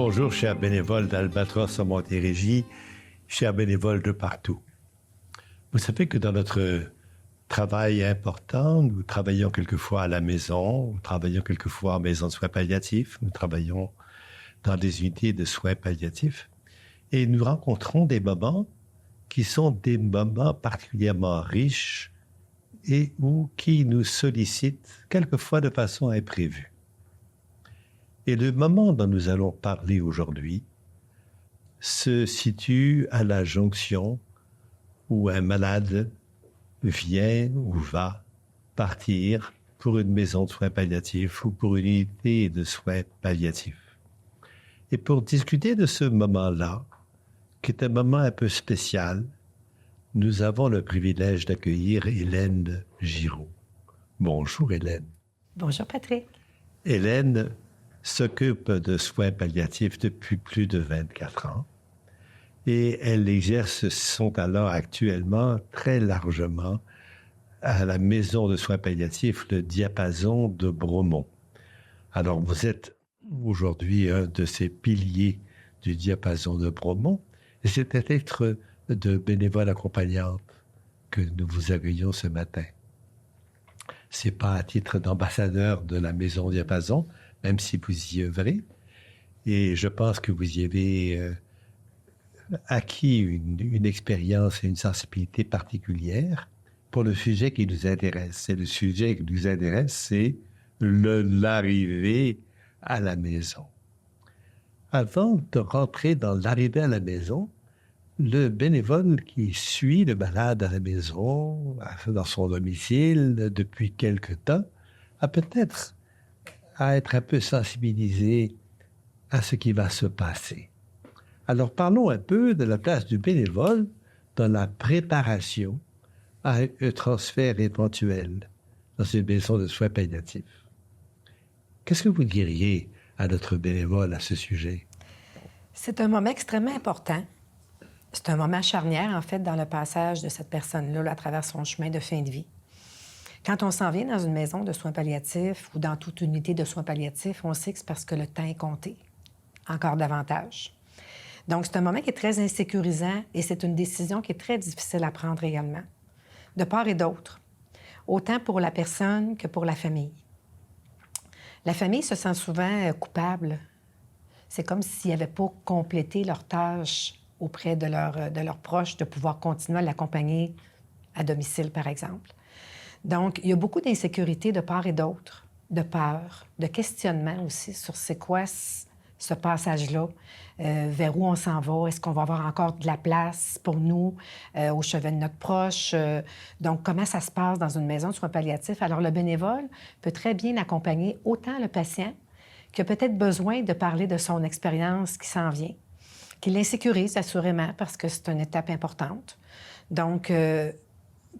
Bonjour, chers bénévoles d'Albatros en Montérégie, chers bénévoles de partout. Vous savez que dans notre travail important, nous travaillons quelquefois à la maison, nous travaillons quelquefois en maison de soins palliatifs, nous travaillons dans des unités de soins palliatifs et nous rencontrons des moments qui sont des moments particulièrement riches et ou qui nous sollicitent quelquefois de façon imprévue. Et le moment dont nous allons parler aujourd'hui se situe à la jonction où un malade vient ou va partir pour une maison de soins palliatifs ou pour une unité de soins palliatifs. Et pour discuter de ce moment-là, qui est un moment un peu spécial, nous avons le privilège d'accueillir Hélène Giraud. Bonjour Hélène. Bonjour Patrick. Hélène s'occupe de soins palliatifs depuis plus de 24 ans et elle exerce son talent actuellement très largement à la maison de soins palliatifs, le Diapason de Bromont. Alors vous êtes aujourd'hui un de ces piliers du Diapason de Bromont et c'est à titre de bénévole accompagnante que nous vous accueillons ce matin. C'est pas à titre d'ambassadeur de la maison Diapason, même si vous y œuvrez. Et je pense que vous y avez acquis une expérience et une sensibilité particulière pour le sujet qui nous intéresse. Et le sujet qui nous intéresse, c'est l'arrivée à la maison. Avant de rentrer dans l'arrivée à la maison, le bénévole qui suit le malade à la maison, dans son domicile, depuis quelque temps, a peut-être à être un peu sensibilisé à ce qui va se passer. Alors, parlons un peu de la place du bénévole dans la préparation à un transfert éventuel dans une maison de soins palliatifs. Qu'est-ce que vous diriez à notre bénévole à ce sujet? C'est un moment extrêmement important. C'est un moment charnière, en fait, dans le passage de cette personne-là à travers son chemin de fin de vie. Quand on s'en vient dans une maison de soins palliatifs ou dans toute unité de soins palliatifs, on sait que c'est parce que le temps est compté, encore davantage. Donc, c'est un moment qui est très insécurisant et c'est une décision qui est très difficile à prendre également, de part et d'autre, autant pour la personne que pour la famille. La famille se sent souvent coupable. C'est comme s'ils n'avaient pas complété leur tâche auprès de leurs proches, de pouvoir continuer à l'accompagner à domicile, par exemple. Donc, il y a beaucoup d'insécurité de part et d'autre, de peur, de questionnement aussi sur c'est quoi ce passage-là, vers où on s'en va, est-ce qu'on va avoir encore de la place pour nous au chevet de notre proche? Donc, comment ça se passe dans une maison de soins palliatifs? Alors, le bénévole peut très bien accompagner autant le patient qui a peut-être besoin de parler de son expérience qui s'en vient, qui l'insécurise assurément parce que c'est une étape importante. Donc,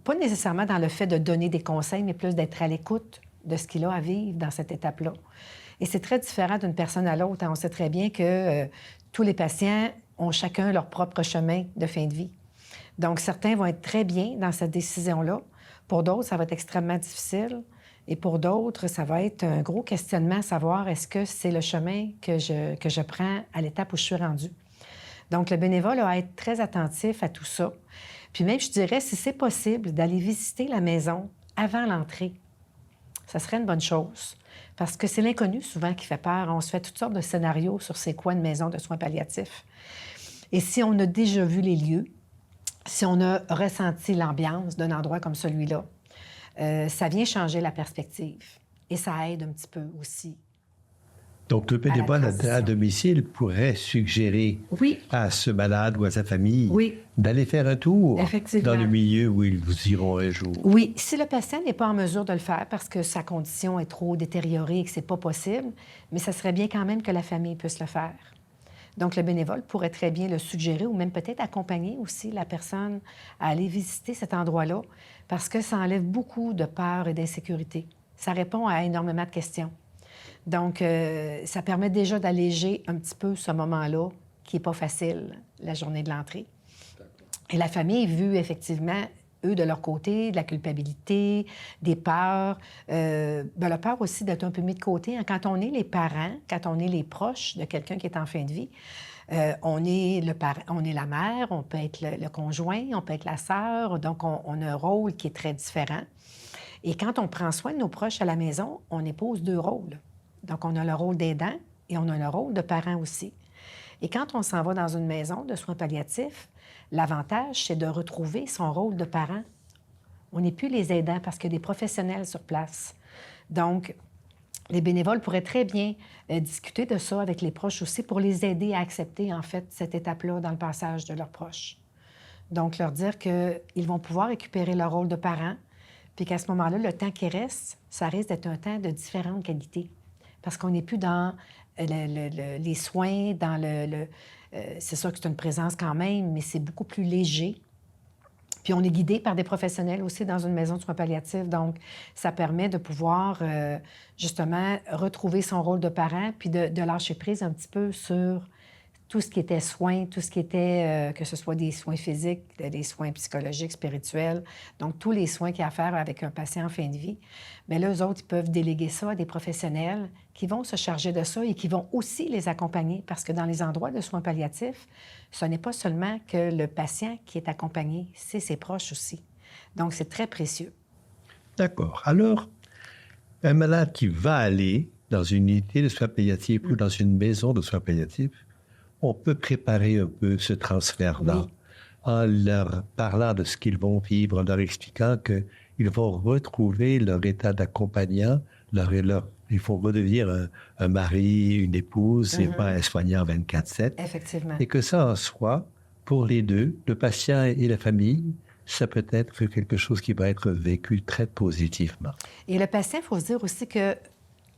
pas nécessairement dans le fait de donner des conseils, mais plus d'être à l'écoute de ce qu'il a à vivre dans cette étape-là. Et c'est très différent d'une personne à l'autre. On sait très bien que tous les patients ont chacun leur propre chemin de fin de vie. Donc, certains vont être très bien dans cette décision-là. Pour d'autres, ça va être extrêmement difficile. Et pour d'autres, ça va être un gros questionnement à savoir est-ce que c'est le chemin que je prends à l'étape où je suis rendue. Donc, le bénévole a à être très attentif à tout ça. Puis même, je dirais, si c'est possible, d'aller visiter la maison avant l'entrée, ça serait une bonne chose. Parce que c'est l'inconnu souvent qui fait peur. On se fait toutes sortes de scénarios sur c'est quoi une maison de soins palliatifs. Et si on a déjà vu les lieux, si on a ressenti l'ambiance d'un endroit comme celui-là, ça vient changer la perspective. Et ça aide un petit peu aussi. Donc, le bénévole à domicile pourrait suggérer à ce malade ou à sa famille d'aller faire un tour dans le milieu où ils vous iront un jour. Oui, si le patient n'est pas en mesure de le faire parce que sa condition est trop détériorée et que ce n'est pas possible, mais ça serait bien quand même que la famille puisse le faire. Donc, le bénévole pourrait très bien le suggérer ou même peut-être accompagner aussi la personne à aller visiter cet endroit-là parce que ça enlève beaucoup de peur et d'insécurité. Ça répond à énormément de questions. Donc, ça permet déjà d'alléger un petit peu ce moment-là qui n'est pas facile, la journée de l'entrée. Et la famille, vu effectivement eux, de leur côté, de la culpabilité, des peurs. La peur aussi d'être un peu mis de côté. Hein. Quand on est les parents, quand on est les proches de quelqu'un qui est en fin de vie, on est la mère, on peut être le conjoint, on peut être la sœur. Donc, on a un rôle qui est très différent. Et quand on prend soin de nos proches à la maison, on épouse 2 rôles. Donc, on a le rôle d'aidant et on a le rôle de parent aussi. Et quand on s'en va dans une maison de soins palliatifs, l'avantage, c'est de retrouver son rôle de parent. On n'est plus les aidants parce qu'il y a des professionnels sur place. Donc, les bénévoles pourraient très bien discuter de ça avec les proches aussi pour les aider à accepter, en fait, cette étape-là dans le passage de leurs proches. Donc, leur dire qu'ils vont pouvoir récupérer leur rôle de parent, puis qu'à ce moment-là, le temps qui reste, ça risque d'être un temps de différentes qualités. Parce qu'on n'est plus dans les soins, dans c'est sûr que c'est une présence quand même, mais c'est beaucoup plus léger. Puis on est guidé par des professionnels aussi dans une maison de soins palliatifs. Donc, ça permet de pouvoir, justement, retrouver son rôle de parent puis de lâcher prise un petit peu sur tout ce qui était soins, tout ce qui était, que ce soit des soins physiques, des soins psychologiques, spirituels, donc tous les soins qu'il y a à faire avec un patient en fin de vie. Mais là, eux autres, ils peuvent déléguer ça à des professionnels qui vont se charger de ça et qui vont aussi les accompagner parce que dans les endroits de soins palliatifs, ce n'est pas seulement que le patient qui est accompagné, c'est ses proches aussi. Donc, c'est très précieux. D'accord. Alors, un malade qui va aller dans une unité de soins palliatifs ou dans une maison de soins palliatifs, on peut préparer un peu ce transfert-là en leur parlant de ce qu'ils vont vivre, en leur expliquant qu'ils vont retrouver leur état d'accompagnant, ils vont redevenir un mari, une épouse, et pas un soignant 24/7. Effectivement. Et que ça, en soi, pour les deux, le patient et la famille, ça peut être quelque chose qui va être vécu très positivement. Et le patient, il faut se dire aussi que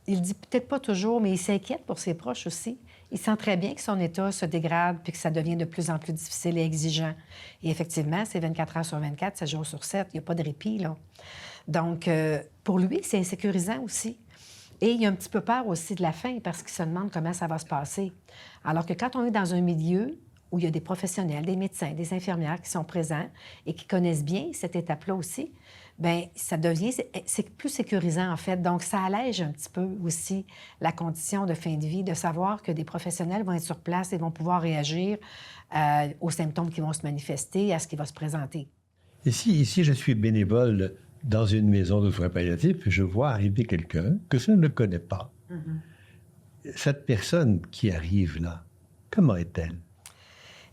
il dit peut-être pas toujours, mais il s'inquiète pour ses proches aussi. Il sent très bien que son état se dégrade puis que ça devient de plus en plus difficile et exigeant. Et effectivement, c'est 24 heures sur 24, 7 jours sur 7. Il n'y a pas de répit, là. Donc, pour lui, c'est insécurisant aussi. Et il y a un petit peu peur aussi de la fin parce qu'il se demande comment ça va se passer. Alors que quand on est dans un milieu où il y a des professionnels, des médecins, des infirmières qui sont présents et qui connaissent bien cette étape-là aussi, bien, ça devient... C'est plus sécurisant, en fait. Donc, ça allège un petit peu aussi la condition de fin de vie, de savoir que des professionnels vont être sur place et vont pouvoir réagir aux symptômes qui vont se manifester, à ce qui va se présenter. Ici, je suis bénévole dans une maison de soins palliatifs, je vois arriver quelqu'un que je ne connais pas. Cette personne qui arrive là, comment est-elle?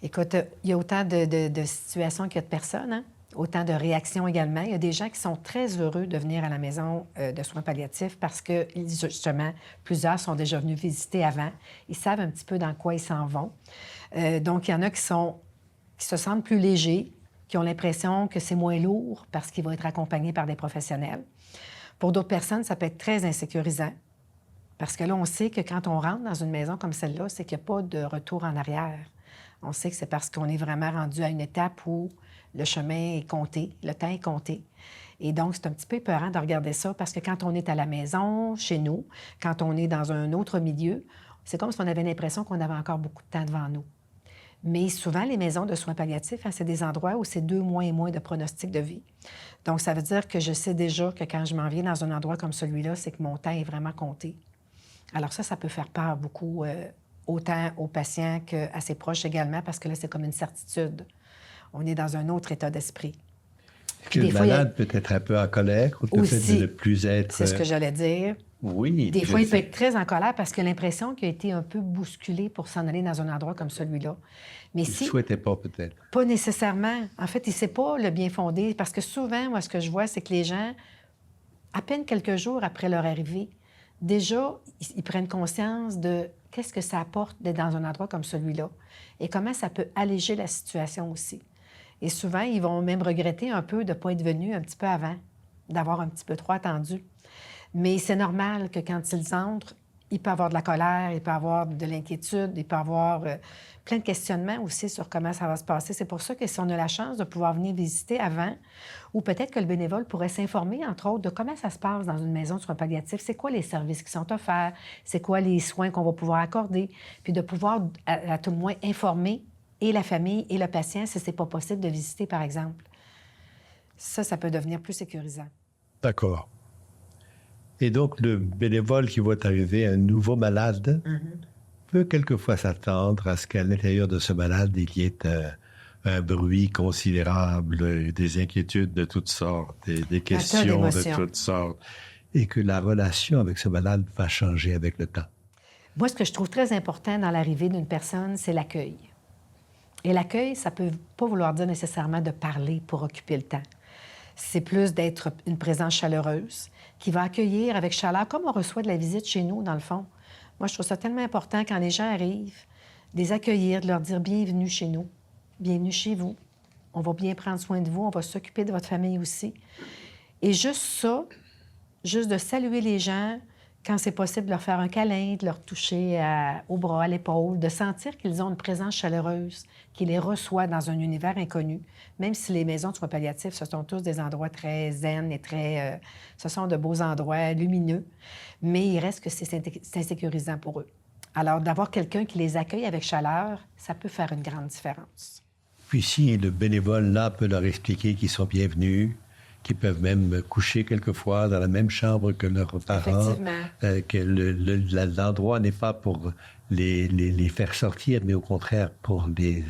Écoute, il y a autant de situations qu'il y a de personnes, hein? Autant de réactions également. Il y a des gens qui sont très heureux de venir à la maison de soins palliatifs parce que, justement, plusieurs sont déjà venus visiter avant. Ils savent un petit peu dans quoi ils s'en vont. Donc, il y en a qui se sentent plus légers, qui ont l'impression que c'est moins lourd parce qu'ils vont être accompagnés par des professionnels. Pour d'autres personnes, ça peut être très insécurisant parce que là, on sait que quand on rentre dans une maison comme celle-là, c'est qu'il n'y a pas de retour en arrière. On sait que c'est parce qu'on est vraiment rendu à une étape où le chemin est compté, le temps est compté. Et donc, c'est un petit peu épeurant de regarder ça parce que quand on est à la maison, chez nous, quand on est dans un autre milieu, c'est comme si on avait l'impression qu'on avait encore beaucoup de temps devant nous. Mais souvent, les maisons de soins palliatifs, hein, c'est des endroits où c'est 2 mois et moins de pronostic de vie. Donc, ça veut dire que je sais déjà que quand je m'en viens dans un endroit comme celui-là, c'est que mon temps est vraiment compté. Alors ça peut faire peur beaucoup, autant aux patients qu'à ses proches également, parce que là, c'est comme une certitude. On est dans un autre état d'esprit. Que le malade peut être un peu en colère ou le fait de ne plus être... C'est ce que j'allais dire. Oui. Des fois, il peut être très en colère parce qu'il a l'impression qu'il a été un peu bousculé pour s'en aller dans un endroit comme celui-là. Mais il ne souhaitait pas, peut-être. Pas nécessairement. En fait, il ne sait pas le bien fondé parce que souvent, moi, ce que je vois, c'est que les gens, à peine quelques jours après leur arrivée, déjà, ils prennent conscience de qu'est-ce que ça apporte d'être dans un endroit comme celui-là et comment ça peut alléger la situation aussi. Et souvent, ils vont même regretter un peu de ne pas être venus un petit peu avant, d'avoir un petit peu trop attendu. Mais c'est normal que quand ils entrent, il peut y avoir de la colère, il peut y avoir de l'inquiétude, il peut y avoir plein de questionnements aussi sur comment ça va se passer. C'est pour ça que si on a la chance de pouvoir venir visiter avant, ou peut-être que le bénévole pourrait s'informer, entre autres, de comment ça se passe dans une maison de soins palliatifs, c'est quoi les services qui sont offerts, c'est quoi les soins qu'on va pouvoir accorder, puis de pouvoir, à tout le moins, informer et la famille et le patient si c'est pas possible de visiter, par exemple. Ça peut devenir plus sécurisant. D'accord. Et donc, le bénévole qui voit arriver un nouveau malade peut quelquefois s'attendre à ce qu'à l'intérieur de ce malade, il y ait un bruit considérable, des inquiétudes de toutes sortes, des questions de toutes sortes, et que la relation avec ce malade va changer avec le temps. Moi, ce que je trouve très important dans l'arrivée d'une personne, c'est l'accueil. Et l'accueil, ça peut pas vouloir dire nécessairement de parler pour occuper le temps. C'est plus d'être une présence chaleureuse qui va accueillir avec chaleur, comme on reçoit de la visite chez nous, dans le fond. Moi, je trouve ça tellement important quand les gens arrivent, de les accueillir, de leur dire « bienvenue chez nous, bienvenue chez vous, on va bien prendre soin de vous, on va s'occuper de votre famille aussi ». Et juste ça, juste de saluer les gens, quand c'est possible, de leur faire un câlin, de leur toucher au bras, à l'épaule, de sentir qu'ils ont une présence chaleureuse, qui les reçoit dans un univers inconnu. Même si les maisons de soins palliatifs, ce sont tous des endroits très zen et très... ce sont de beaux endroits lumineux, mais il reste que c'est insécurisant pour eux. Alors, d'avoir quelqu'un qui les accueille avec chaleur, ça peut faire une grande différence. Puis si le bénévole, là, peut leur expliquer qu'ils sont bienvenus, qui peuvent même coucher quelquefois dans la même chambre que leurs parents, que l'endroit n'est pas pour les faire sortir, mais au contraire pour les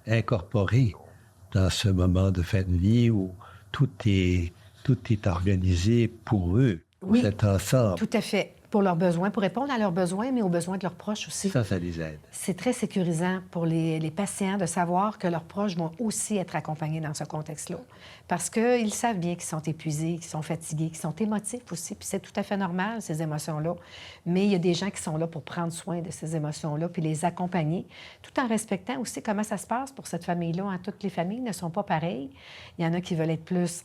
incorporer dans ce moment de fin de vie où tout est organisé pour eux, pour cet ensemble. Tout à fait. Pour leurs besoins, pour répondre à leurs besoins, mais aux besoins de leurs proches aussi. Ça les aide. C'est très sécurisant pour les patients de savoir que leurs proches vont aussi être accompagnés dans ce contexte-là. Parce qu'ils savent bien qu'ils sont épuisés, qu'ils sont fatigués, qu'ils sont émotifs aussi. Puis c'est tout à fait normal, ces émotions-là. Mais il y a des gens qui sont là pour prendre soin de ces émotions-là puis les accompagner, tout en respectant aussi comment ça se passe pour cette famille-là. Hein. Toutes les familles ne sont pas pareilles. Il y en a qui veulent être plus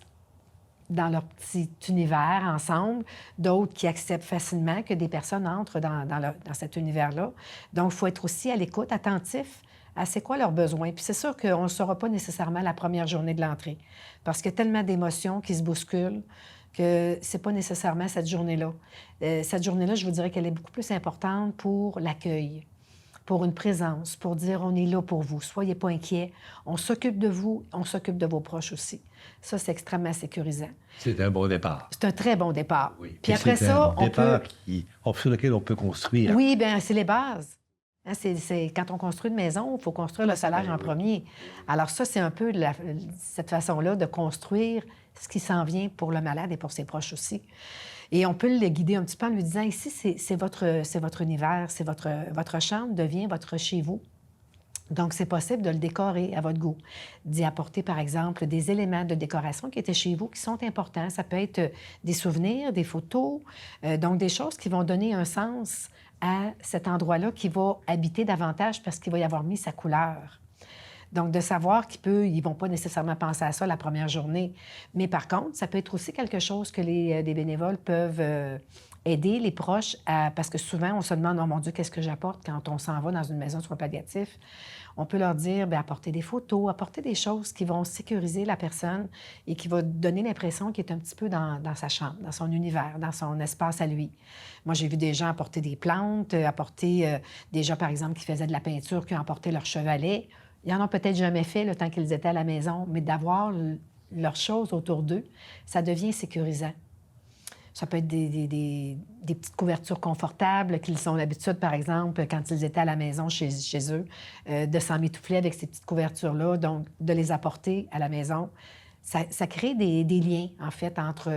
dans leur petit univers ensemble, d'autres qui acceptent facilement que des personnes entrent dans cet univers-là. Donc, il faut être aussi à l'écoute, attentif à c'est quoi leurs besoins. Puis c'est sûr qu'on ne le saura pas nécessairement la première journée de l'entrée, parce qu'il y a tellement d'émotions qui se bousculent que c'est pas nécessairement cette journée-là. Cette journée-là, je vous dirais qu'elle est beaucoup plus importante pour l'accueil, pour une présence, pour dire on est là pour vous, soyez pas inquiets, on s'occupe de vous, on s'occupe de vos proches aussi. Ça, c'est extrêmement sécurisant. C'est un bon départ. C'est un très bon départ. Oui. Puis après ça, on peut... sur lequel on peut construire. Oui, bien, c'est les bases. Hein, quand on construit une maison, il faut construire le solaire en premier. Alors ça, c'est un peu cette façon-là de construire ce qui s'en vient pour le malade et pour ses proches aussi. Et on peut le guider un petit peu en lui disant, ici, c'est votre univers, c'est votre chambre devient votre chez vous. Donc, c'est possible de le décorer à votre goût, d'y apporter, par exemple, des éléments de décoration qui étaient chez vous, qui sont importants. Ça peut être des souvenirs, des photos, donc des choses qui vont donner un sens à cet endroit-là qui va habiter davantage parce qu'il va y avoir mis sa couleur. Donc, de savoir qu'ils ne vont pas nécessairement penser à ça la première journée. Mais par contre, ça peut être aussi quelque chose que les bénévoles peuvent aider les proches à... Parce que souvent, on se demande, oh mon Dieu, qu'est-ce que j'apporte quand on s'en va dans une maison de soins palliatifs? On peut leur dire, bien, apporter des photos, apporter des choses qui vont sécuriser la personne et qui vont donner l'impression qu'il est un petit peu dans sa chambre, dans son univers, dans son espace à lui. Moi, j'ai vu des gens apporter des plantes, apporter des gens, par exemple, qui faisaient de la peinture, qui ont apporté leur chevalet. Ils n'en ont peut-être jamais fait le temps qu'ils étaient à la maison, mais d'avoir leurs choses autour d'eux, ça devient sécurisant. Ça peut être des petites couvertures confortables qu'ils ont l'habitude, par exemple, quand ils étaient à la maison chez eux, de s'emmitoufler avec ces petites couvertures-là, donc de les apporter à la maison. Ça crée des liens, en fait, entre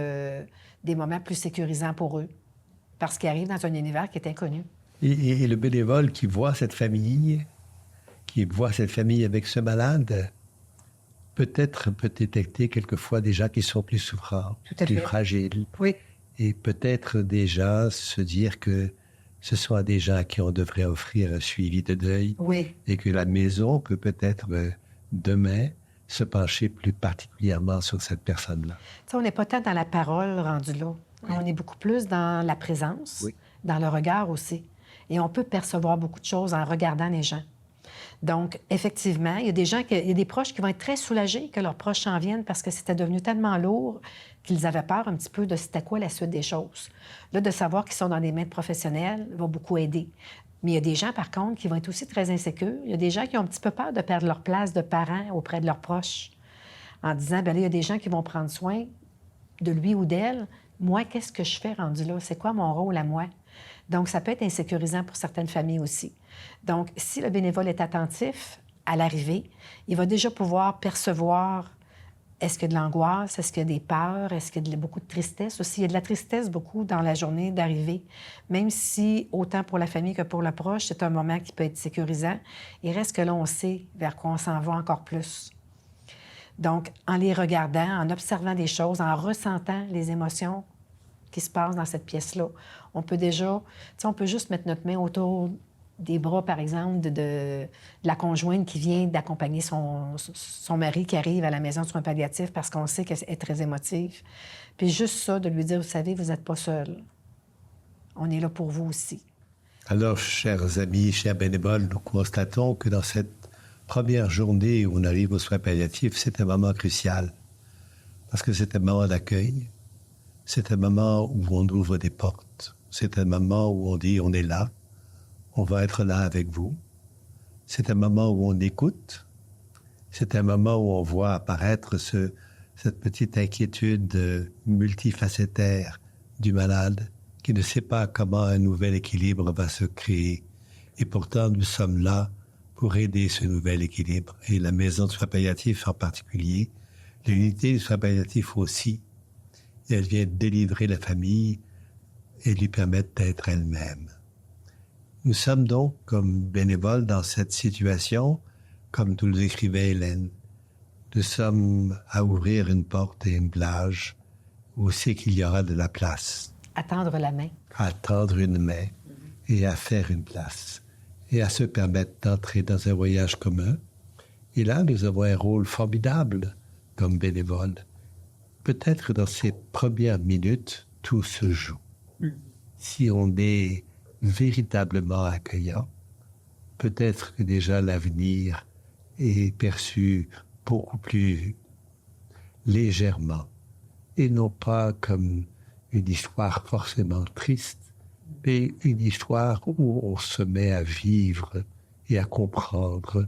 des moments plus sécurisants pour eux, parce qu'ils arrivent dans un univers qui est inconnu. Et le bénévole qui voit cette famille avec ce malade, peut-être peut détecter quelquefois des gens qui sont plus souffrants, plus fragiles. Oui. Et peut-être déjà se dire que ce sont à des gens à qui on devrait offrir un suivi de deuil. Oui. Et que la maison peut peut-être demain se pencher plus particulièrement sur cette personne-là. Tu sais, on n'est pas tant dans la parole rendue là. Oui. On est beaucoup plus dans la présence, dans le regard aussi. Et on peut percevoir beaucoup de choses en regardant les gens. Donc, effectivement, il y a des proches qui vont être très soulagés que leurs proches s'en viennent parce que c'était devenu tellement lourd qu'ils avaient peur un petit peu de c'était quoi la suite des choses. Là, de savoir qu'ils sont dans des mains de professionnels va beaucoup aider. Mais il y a des gens, par contre, qui vont être aussi très insécures. Il y a des gens qui ont un petit peu peur de perdre leur place de parents auprès de leurs proches. en disant, bien là, il y a des gens qui vont prendre soin de lui ou d'elle. Moi, qu'est-ce que je fais rendu là? C'est quoi mon rôle à moi? Donc, ça peut être insécurisant pour certaines familles aussi. Donc, si le bénévole est attentif à l'arrivée, il va déjà pouvoir percevoir est-ce qu'il y a de l'angoisse, est-ce qu'il y a des peurs, est-ce qu'il y a beaucoup de tristesse aussi. Il y a de la tristesse beaucoup dans la journée d'arrivée. Même si, autant pour la famille que pour le proche, c'est un moment qui peut être sécurisant, il reste que là, on sait vers quoi on s'en va encore plus. Donc, en les regardant, en observant des choses, en ressentant les émotions qui se passent dans cette pièce-là, on peut déjà, on peut juste mettre notre main autour des bras, par exemple, de la conjointe qui vient d'accompagner son mari qui arrive à la maison de soins palliatifs parce qu'on sait qu'elle est très émotive. Puis juste ça, de lui dire, vous savez, vous n'êtes pas seul. On est là pour vous aussi. Alors, chers amis, chers bénévoles, nous constatons que dans cette première journée où on arrive aux soins palliatifs, c'est un moment crucial. Parce que c'est un moment d'accueil. C'est un moment où on ouvre des portes. C'est un moment où on dit, on est là. On va être là avec vous. C'est un moment où on écoute. C'est un moment où on voit apparaître cette petite inquiétude multifacétaire du malade qui ne sait pas comment un nouvel équilibre va se créer. Et pourtant, nous sommes là pour aider ce nouvel équilibre. Et la maison de soins palliatifs en particulier, l'unité de soins palliatifs aussi, elle vient délivrer la famille et lui permettre d'être elle-même. Nous sommes donc, comme bénévoles dans cette situation, comme nous l'écrivait Hélène, nous sommes à ouvrir une porte et une plage où c'est qu'il y aura de la place. À tendre la main. À tendre une main et à faire une place et à se permettre d'entrer dans un voyage commun. Et là, nous avons un rôle formidable comme bénévoles. Peut-être dans ces premières minutes, tout se joue. Si on est véritablement accueillant, peut-être que déjà l'avenir est perçu beaucoup plus légèrement et non pas comme une histoire forcément triste, mais une histoire où on se met à vivre et à comprendre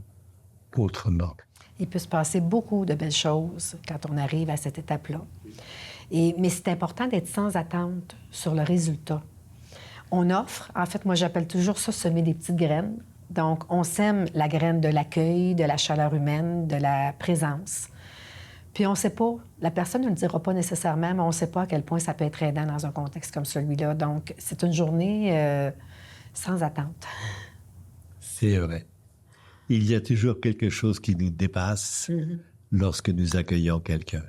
autrement. Il peut se passer beaucoup de belles choses quand on arrive à cette étape-là. Mais c'est important d'être sans attente sur le résultat. On offre, en fait, moi j'appelle toujours ça semer des petites graines. Donc, on sème la graine de l'accueil, de la chaleur humaine, de la présence. Puis on ne sait pas, la personne ne le dira pas nécessairement, mais on ne sait pas à quel point ça peut être aidant dans un contexte comme celui-là. Donc, c'est une journée sans attente. C'est vrai. Il y a toujours quelque chose qui nous dépasse lorsque nous accueillons quelqu'un.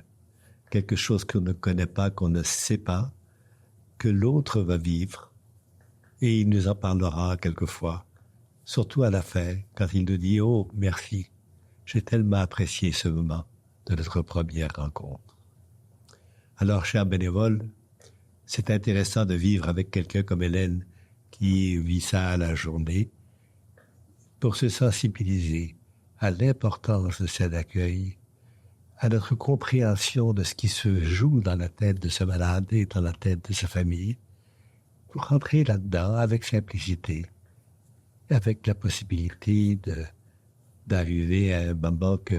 Quelque chose qu'on ne connaît pas, qu'on ne sait pas, que l'autre va vivre. Et il nous en parlera quelquefois, surtout à la fin, quand il nous dit « Oh, merci, j'ai tellement apprécié ce moment de notre première rencontre. » Alors, chers bénévoles, c'est intéressant de vivre avec quelqu'un comme Hélène qui vit ça à la journée pour se sensibiliser à l'importance de cet accueil, à notre compréhension de ce qui se joue dans la tête de ce malade et dans la tête de sa famille, pour rentrer là-dedans avec simplicité, avec la possibilité d'arriver à un moment que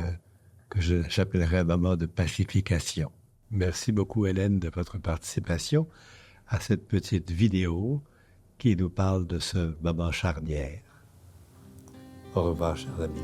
j'appellerais un moment de pacification. Merci beaucoup, Hélène, de votre participation à cette petite vidéo qui nous parle de ce moment charnière. Au revoir, chers amis.